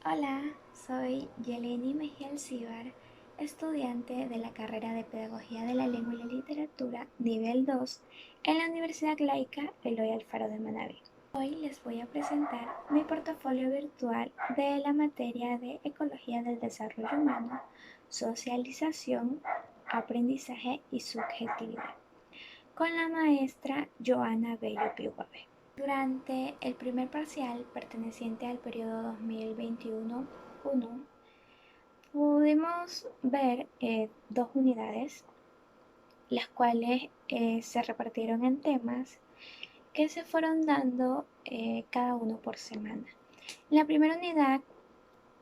Hola, soy Yeleni Mejía Alcíbar, estudiante de la carrera de Pedagogía de la Lengua y la Literatura nivel 2 en la Universidad Laica Eloy Alfaro de Manabí. Hoy les voy a presentar mi portafolio virtual de la materia de Ecología del Desarrollo Humano, Socialización, Aprendizaje y Subjetividad, con la maestra Joana Bello Piuguabe. Durante el primer parcial, perteneciente al periodo 2021-1, pudimos ver dos unidades, las cuales se repartieron en temas que se fueron dando cada uno por semana. La primera unidad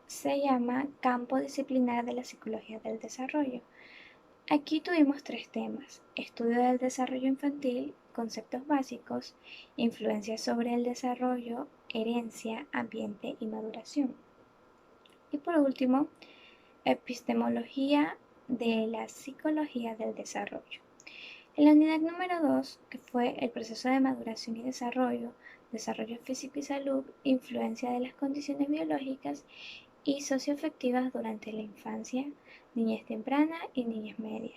se llama Campo Disciplinar de la Psicología del Desarrollo. Aquí tuvimos tres temas: estudio del desarrollo infantil, conceptos básicos, influencias sobre el desarrollo, herencia, ambiente y maduración. Y por último, epistemología de la psicología del desarrollo. En la unidad número 2, que fue el proceso de maduración y desarrollo, desarrollo físico y salud, influencia de las condiciones biológicas y socioafectivas durante la infancia, niñez temprana y niñez media.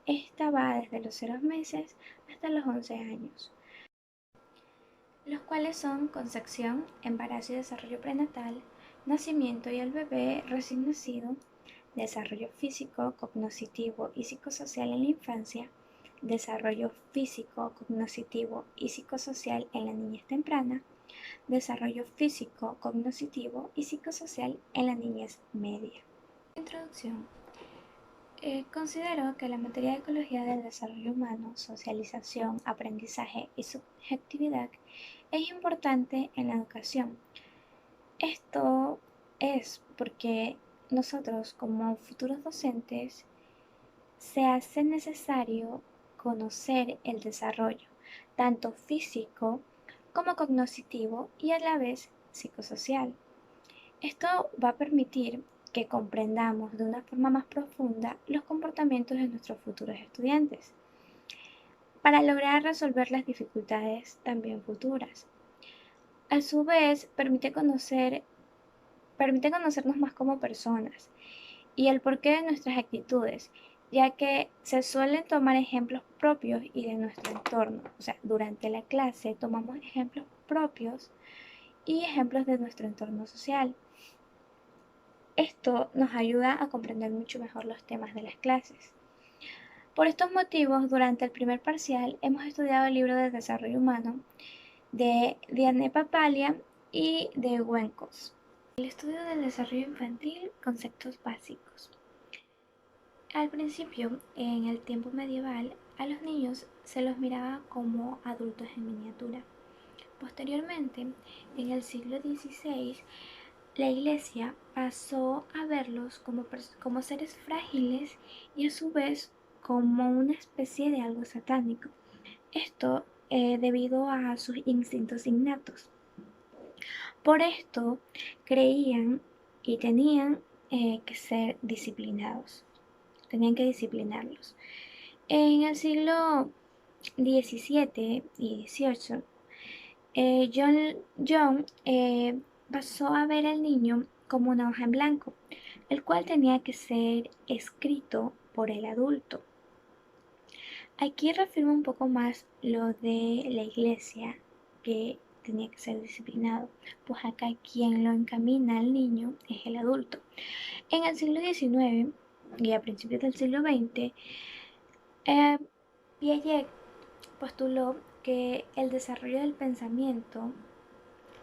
Esta va desde los 0 meses hasta los 11 años, los cuales son concepción, embarazo y desarrollo prenatal, nacimiento y el bebé recién nacido, desarrollo físico, cognoscitivo y psicosocial en la infancia, desarrollo físico, cognoscitivo y psicosocial en la niñez temprana, desarrollo físico, cognoscitivo y psicosocial en la niñez media. Introducción. Considero que la materia de ecología del desarrollo humano, socialización, aprendizaje y subjetividad es importante en la educación. Esto es porque nosotros como futuros docentes se hace necesario conocer el desarrollo, tanto físico como cognitivo y a la vez psicosocial. Esto va a permitir que comprendamos de una forma más profunda los comportamientos de nuestros futuros estudiantes, para lograr resolver las dificultades también futuras. A su vez, permite conocernos más como personas y el porqué de nuestras actitudes, ya que se suelen tomar ejemplos propios y de nuestro entorno. O sea, durante la clase tomamos ejemplos propios y ejemplos de nuestro entorno social. Esto nos ayuda a comprender mucho mejor los temas de las clases. Por estos motivos, durante el primer parcial hemos estudiado el libro de desarrollo humano de Diane Papalia y de Wenkos. El estudio del desarrollo infantil, conceptos básicos. Al principio, en el tiempo medieval, a los niños se los miraba como adultos en miniatura. Posteriormente, en el siglo XVI, la Iglesia pasó a verlos como seres frágiles y a su vez como una especie de algo satánico. Esto debido a sus instintos innatos. Por esto creían y tenían que ser disciplinados, tenían que disciplinarlos. En el siglo XVII y XVIII, John pasó a ver al niño como una hoja en blanco, el cual tenía que ser escrito por el adulto. Aquí reafirma un poco más lo de la iglesia, que tenía que ser disciplinado, pues acá quien lo encamina al niño es el adulto. En el siglo XIX y a principios del siglo XX, eh, Piaget postuló que el desarrollo del pensamiento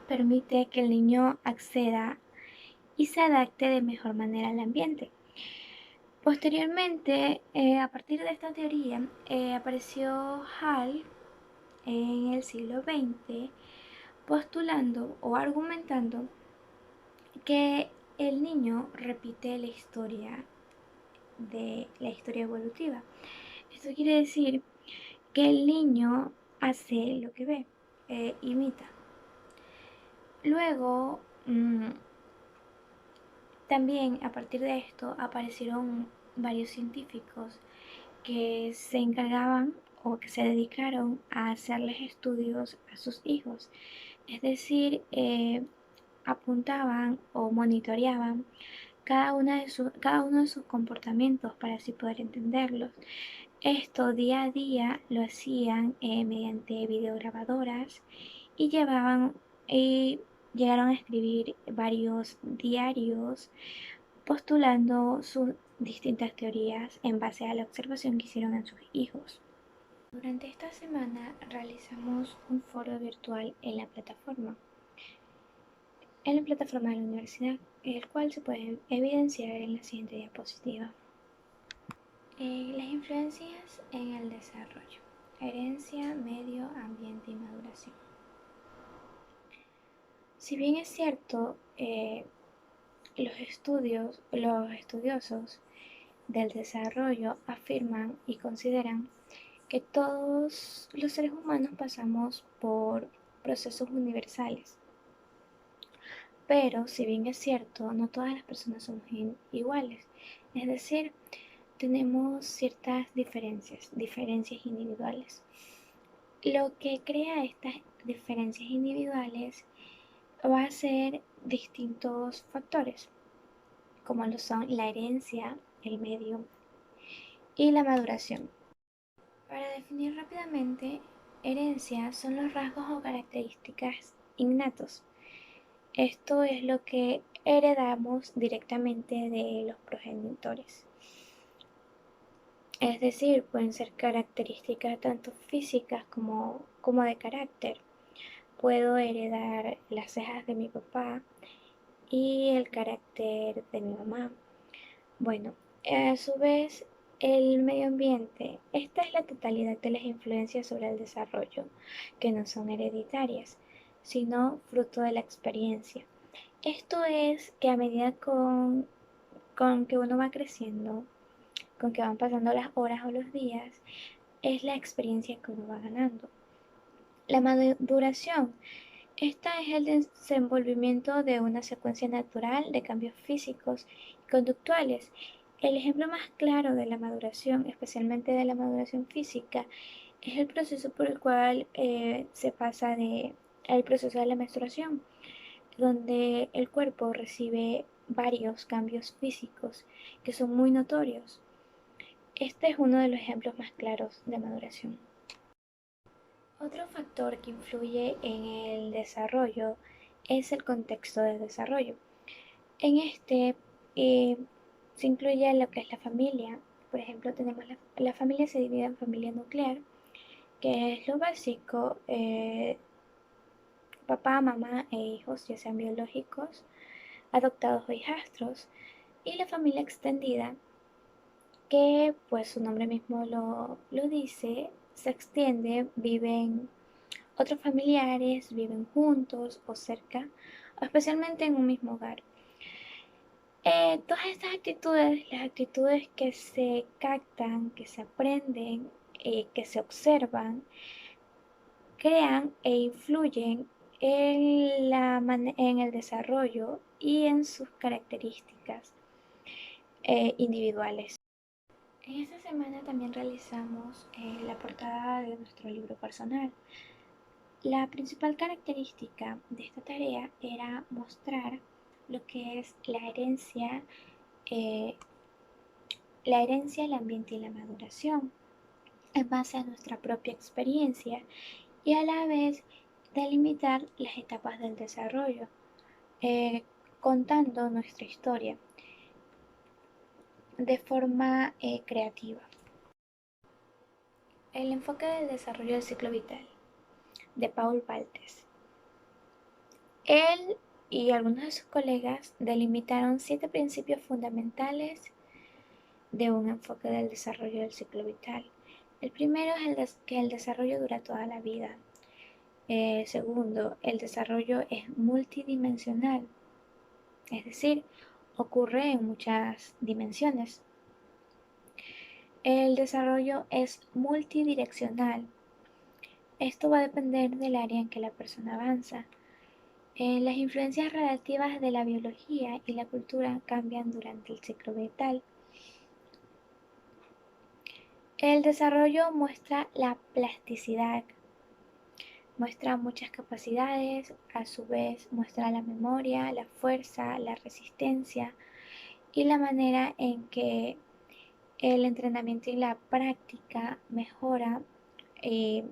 permite que el niño acceda y se adapte de mejor manera al ambiente. Posteriormente, a partir de esta teoría, apareció Hall en el siglo XX postulando o argumentando que el niño repite la historia evolutiva. Esto quiere decir que el niño hace lo que ve, imita. Luego, también a partir de esto aparecieron varios científicos que se encargaban o que se dedicaron a hacerles estudios a sus hijos. Es decir, apuntaban o monitoreaban cada uno de sus comportamientos para así poder entenderlos. Esto día a día lo hacían mediante videograbadoras y y llegaron a escribir varios diarios postulando sus distintas teorías en base a la observación que hicieron en sus hijos. Durante esta semana realizamos un foro virtual en la plataforma de la universidad, el cual se puede evidenciar en la siguiente diapositiva. Las influencias en el desarrollo: herencia, medio ambiente y maduración. Si bien es cierto, los estudiosos del desarrollo afirman y consideran que todos los seres humanos pasamos por procesos universales. Pero, si bien es cierto, no todas las personas somos iguales. Es decir, tenemos ciertas diferencias individuales. Lo que crea estas diferencias individuales va a ser distintos factores, como lo son la herencia, el medio y la maduración. Para definir rápidamente, herencia son los rasgos o características innatos. Esto es lo que heredamos directamente de los progenitores. Es decir, pueden ser características tanto físicas como de carácter. Puedo heredar las cejas de mi papá y el carácter de mi mamá. Bueno, a su vez, el medio ambiente. Esta es la totalidad de las influencias sobre el desarrollo, que no son hereditarias, sino fruto de la experiencia. Esto es que a medida con que uno va creciendo, con que van pasando las horas o los días, es la experiencia que uno va ganando. La maduración. Esta es el desenvolvimiento de una secuencia natural de cambios físicos y conductuales. El ejemplo más claro de la maduración, especialmente de la maduración física, es el proceso por el cual se pasa el proceso de la menstruación, donde el cuerpo recibe varios cambios físicos que son muy notorios. Este es uno de los ejemplos más claros de maduración. Otro factor que influye en el desarrollo es el contexto de desarrollo. En este se incluye lo que es la familia. Por ejemplo, tenemos la familia se divide en familia nuclear, que es lo básico, papá, mamá e hijos, ya sean biológicos, adoptados o hijastros, y la familia extendida, que pues su nombre mismo lo dice, se extiende, viven otros familiares, viven juntos o cerca, o especialmente en un mismo hogar. Todas estas actitudes, las actitudes que se captan, que se aprenden, que se observan, crean e influyen en el desarrollo y en sus características individuales. En esta semana también realizamos la portada de nuestro libro personal. La principal característica de esta tarea era mostrar lo que es eh, la herencia, el ambiente y la maduración en base a nuestra propia experiencia y a la vez delimitar las etapas del desarrollo, contando nuestra historia de forma creativa. El enfoque del desarrollo del ciclo vital de Paul Baltes. Él y algunos de sus colegas delimitaron 7 principios fundamentales de un enfoque del desarrollo del ciclo vital. El primero es que el desarrollo dura toda la vida. Segundo, el desarrollo es multidimensional, es decir, ocurre en muchas dimensiones. El desarrollo es multidireccional. Esto va a depender del área en que la persona avanza. Las influencias relativas de la biología y la cultura cambian durante el ciclo vital. El desarrollo muestra la plasticidad Muestra muchas capacidades, a su vez muestra la memoria, la fuerza, la resistencia y la manera en que el entrenamiento y la práctica mejora eh,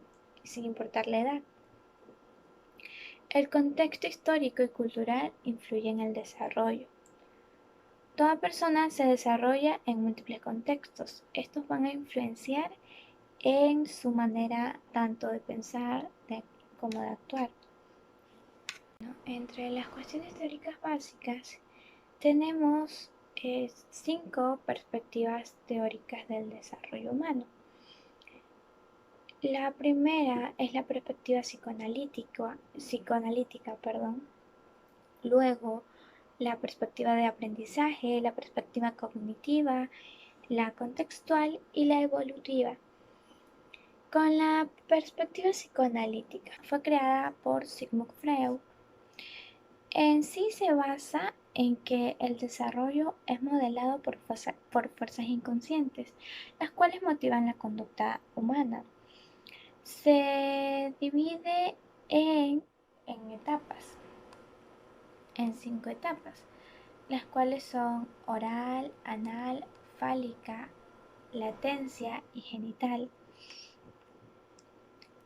sin importar la edad. El contexto histórico y cultural influye en el desarrollo. Toda persona se desarrolla en múltiples contextos. Estos van a influenciar en su manera tanto de pensar como de actuar. Entre las cuestiones teóricas básicas tenemos 5 perspectivas teóricas del desarrollo humano. La primera es la perspectiva psicoanalítica, luego la perspectiva de aprendizaje, la perspectiva cognitiva, la contextual y la evolutiva. Con la perspectiva psicoanalítica fue creada por Sigmund Freud. En sí se basa en que el desarrollo es modelado por fuerzas inconscientes, las cuales motivan la conducta humana. Se divide en etapas, en 5 etapas, las cuales son oral, anal, fálica, latencia y genital.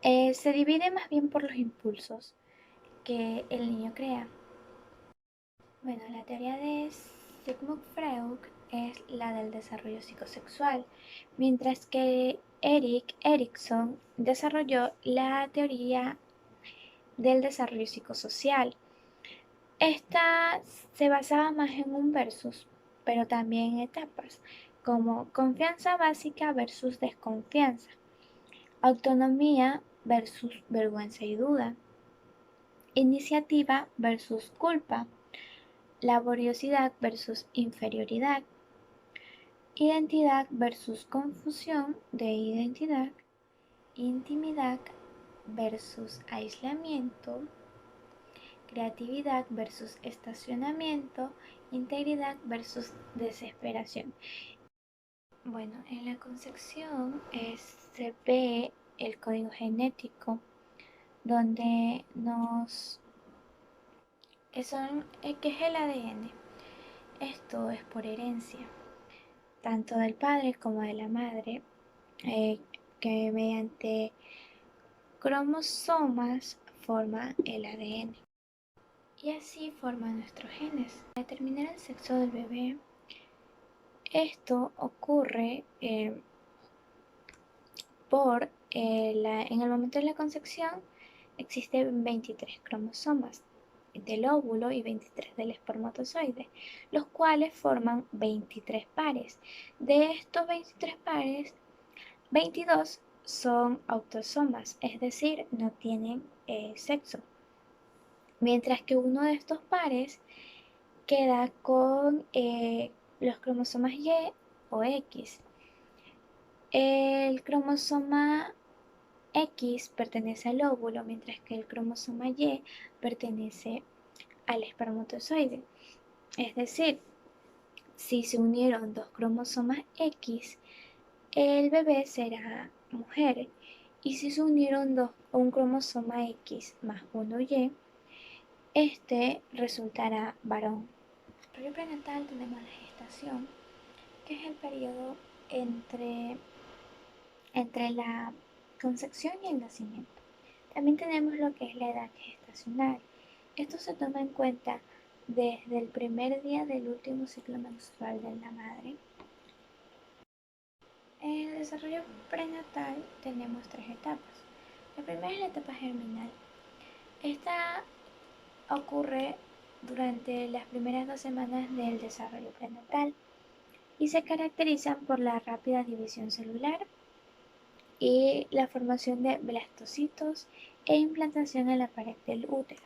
Se divide más bien por los impulsos que el niño crea. Bueno, la teoría de Sigmund Freud es la del desarrollo psicosexual, mientras que Erik Erikson desarrolló la teoría del desarrollo psicosocial. Esta se basaba más en un versus, pero también en etapas, como confianza básica versus desconfianza, autonomía versus vergüenza y duda, iniciativa versus culpa, laboriosidad versus inferioridad, identidad versus confusión de identidad, intimidad versus aislamiento, creatividad versus estacionamiento, integridad versus desesperación. Bueno, en la concepción se ve el código genético donde que es el ADN. Esto es por herencia, tanto del padre como de la madre, que mediante cromosomas forma el ADN. Y así forman nuestros genes. Al determinar el sexo del bebé, esto ocurre en el momento de la concepción existen 23 cromosomas del óvulo y 23 del espermatozoide, los cuales forman 23 pares. De estos 23 pares, 22 son autosomas, es decir, no tienen sexo, mientras que uno de estos pares queda con los cromosomas Y o X. El cromosoma X pertenece al óvulo, mientras que el cromosoma Y pertenece al espermatozoide. Es decir, si se unieron dos cromosomas X, el bebé será mujer. Y si se unieron un cromosoma X más uno Y, este resultará varón. En el periodo prenatal tenemos la gestación, que es el periodo entre la concepción y el nacimiento. También tenemos lo que es la edad gestacional. Esto se toma en cuenta desde el primer día del último ciclo menstrual de la madre. En el desarrollo prenatal tenemos 3 etapas. La primera es la etapa germinal. Esta ocurre durante las primeras 2 semanas del desarrollo prenatal y se caracterizan por la rápida división celular y la formación de blastocitos e implantación en la pared del útero.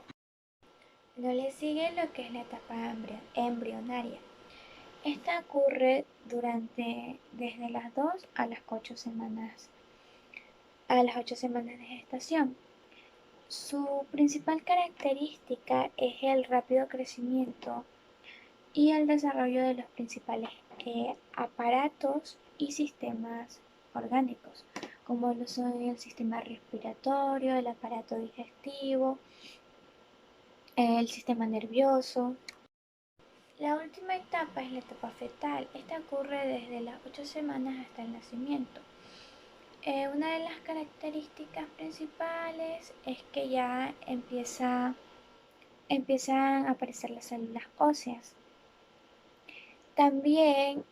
Luego le sigue lo que es la etapa embrionaria. Esta ocurre desde las 2 a las 8 semanas, de gestación. Su principal característica es el rápido crecimiento y el desarrollo de los principales aparatos y sistemas orgánicos, como lo son el sistema respiratorio, el aparato digestivo, el sistema nervioso. La última etapa es la etapa fetal. Esta ocurre desde las 8 semanas hasta el nacimiento. Una de las características principales es que ya empiezan a aparecer las células óseas. También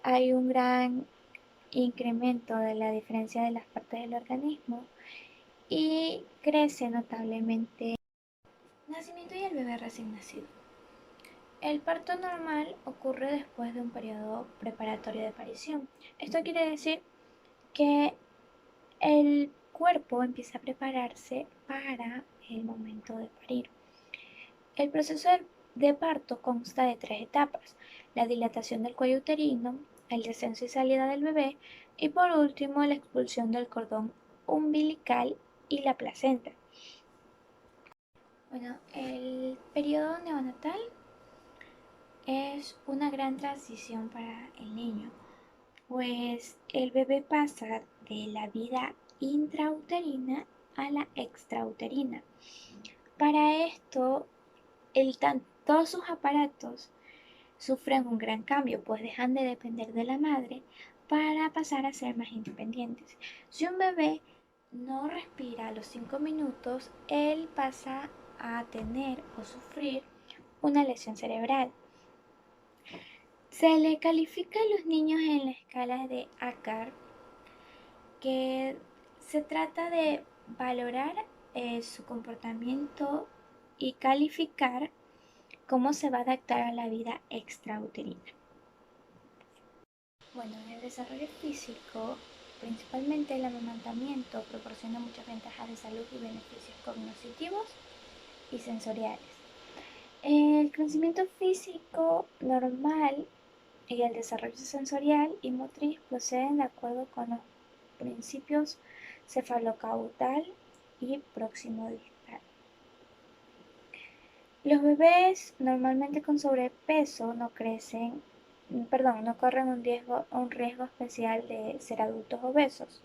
hay un gran incremento de la diferencia de las partes del organismo y crece notablemente el nacimiento y el bebé recién nacido. El parto normal ocurre después de un periodo preparatorio de aparición. Esto quiere decir que el cuerpo empieza a prepararse para el momento de parir. El proceso de parto consta de 3 etapas: la dilatación del cuello uterino, el descenso y salida del bebé y por último la expulsión del cordón umbilical y la placenta. Bueno, el periodo neonatal es una gran transición para el niño, pues el bebé pasa de la vida intrauterina a la extrauterina. Para esto, todos sus aparatos sufren un gran cambio, pues dejan de depender de la madre para pasar a ser más independientes. Si un bebé no respira a los 5 minutos, él pasa a tener o sufrir una lesión cerebral. Se le califica a los niños en la escala de Acar, que se trata de valorar su comportamiento y calificar cómo se va a adaptar a la vida extrauterina. Bueno, en el desarrollo físico, principalmente el amamantamiento proporciona muchas ventajas de salud y beneficios cognitivos y sensoriales. El crecimiento físico normal y el desarrollo sensorial y motriz proceden de acuerdo con los principios cefalocaudal y próximo distal. Los bebés normalmente con sobrepeso no corren un riesgo especial de ser adultos obesos.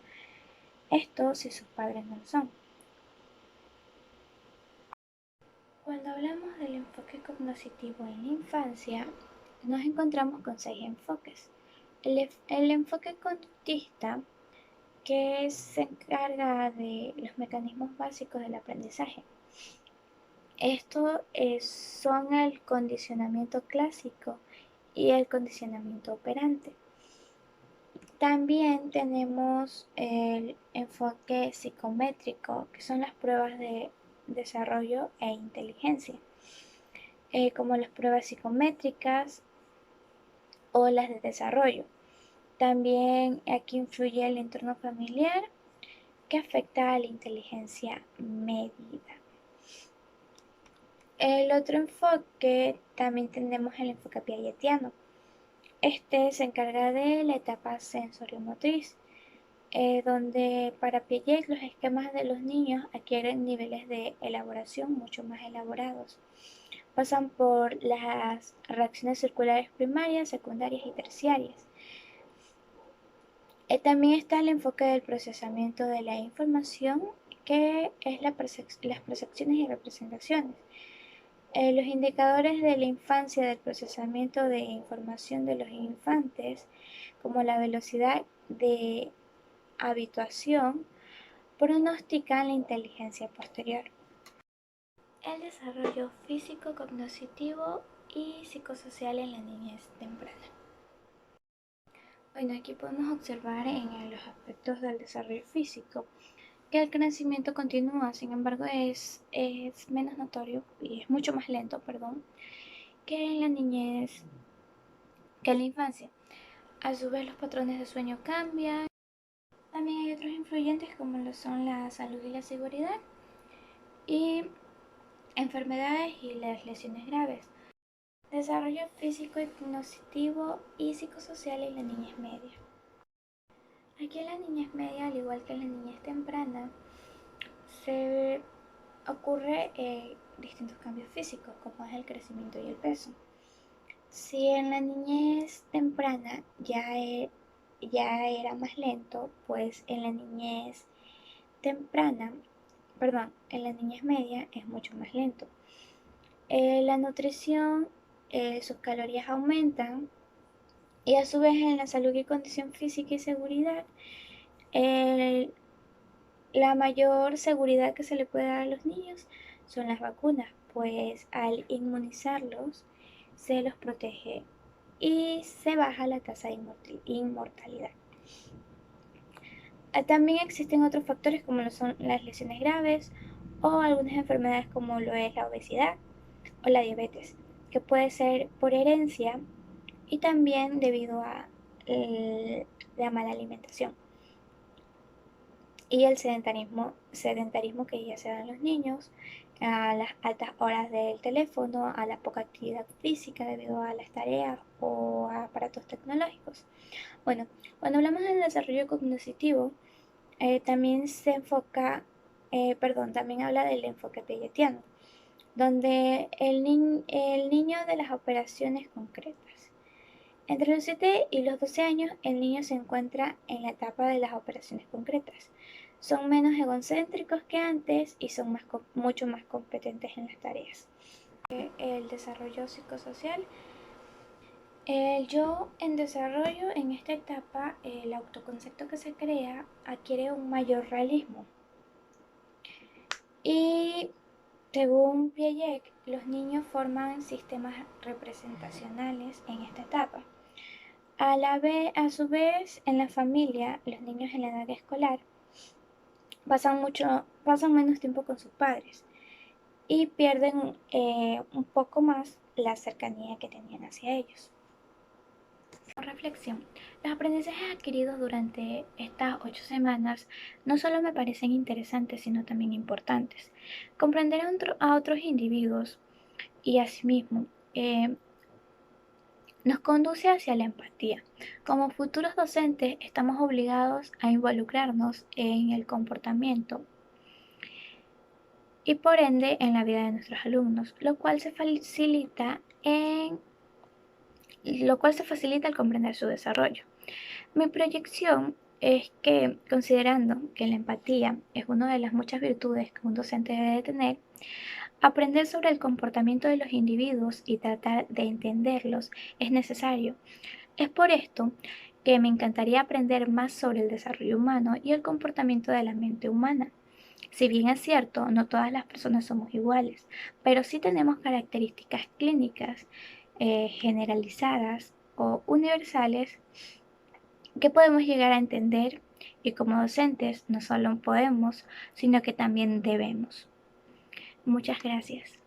Esto si sus padres no lo son. Cuando hablamos del enfoque cognitivo en la infancia, nos encontramos con 6 enfoques. El enfoque conductista, que se encarga de los mecanismos básicos del aprendizaje. Estos son el condicionamiento clásico y el condicionamiento operante. También tenemos el enfoque psicométrico, que son las pruebas de desarrollo e inteligencia, como las pruebas psicométricas o las de desarrollo. También aquí influye el entorno familiar, que afecta a la inteligencia medida. El otro enfoque, también tenemos el enfoque piagetiano. Este se encarga de la etapa sensoriomotriz, donde para Piaget los esquemas de los niños adquieren niveles de elaboración mucho más elaborados. Pasan por las reacciones circulares primarias, secundarias y terciarias. También está el enfoque del procesamiento de la información, que es las percepciones y representaciones. Los indicadores de la infancia del procesamiento de información de los infantes, como la velocidad de habituación, pronostican la inteligencia posterior. El desarrollo físico, cognitivo y psicosocial en la niñez temprana. Bueno, aquí podemos observar en los aspectos del desarrollo físico que el crecimiento continúa, sin embargo es menos notorio y es mucho más lento, que en la niñez, que en la infancia. A su vez los patrones de sueño cambian. También hay otros influyentes como lo son la salud y la seguridad y enfermedades y las lesiones graves. Desarrollo físico y cognitivo y psicosocial en la niñez media. Aquí en la niñez media, al igual que en la niñez temprana, se ocurre distintos cambios físicos, como es el crecimiento y el peso. Si en la niñez temprana ya ya era más lento, pues en la niñez temprana, perdón, en la niñez media es mucho más lento. La nutrición, sus calorías aumentan y a su vez en la salud y condición física y seguridad, el- la mayor seguridad que se le puede dar a los niños son las vacunas, pues al inmunizarlos se los protege y se baja la tasa de inmortalidad. También existen otros factores como lo son las lesiones graves o algunas enfermedades como lo es la obesidad o la diabetes, que puede ser por herencia y también debido a la mala alimentación y el sedentarismo que ya se da en los niños, a las altas horas del teléfono, a la poca actividad física debido a las tareas o a aparatos tecnológicos. Bueno, cuando hablamos del desarrollo cognitivo, también se enfoca, también habla del enfoque piagetiano, donde el niño de las operaciones concretas. Entre los 7 y los 12 años, el niño se encuentra en la etapa de las operaciones concretas. Son menos egocéntricos que antes y son mucho más competentes en las tareas. El desarrollo psicosocial. El yo en desarrollo en esta etapa, el autoconcepto que se crea adquiere un mayor realismo. Y según Piaget, los niños forman sistemas representacionales en esta etapa. A su vez, en la familia, los niños en la edad escolar pasan menos tiempo con sus padres y pierden un poco más la cercanía que tenían hacia ellos. Reflexión. Los aprendizajes adquiridos durante estas 8 semanas no solo me parecen interesantes, sino también importantes. Comprender a otros individuos y a sí mismo nos conduce hacia la empatía. Como futuros docentes estamos obligados a involucrarnos en el comportamiento y por ende en la vida de nuestros alumnos, lo cual se facilita al comprender su desarrollo. Mi proyección es que, considerando que la empatía es una de las muchas virtudes que un docente debe tener, aprender sobre el comportamiento de los individuos y tratar de entenderlos es necesario. Es por esto que me encantaría aprender más sobre el desarrollo humano y el comportamiento de la mente humana. Si bien es cierto, no todas las personas somos iguales, pero sí tenemos características clínicas generalizadas o universales que podemos llegar a entender y como docentes no solo podemos, sino que también debemos. Muchas gracias.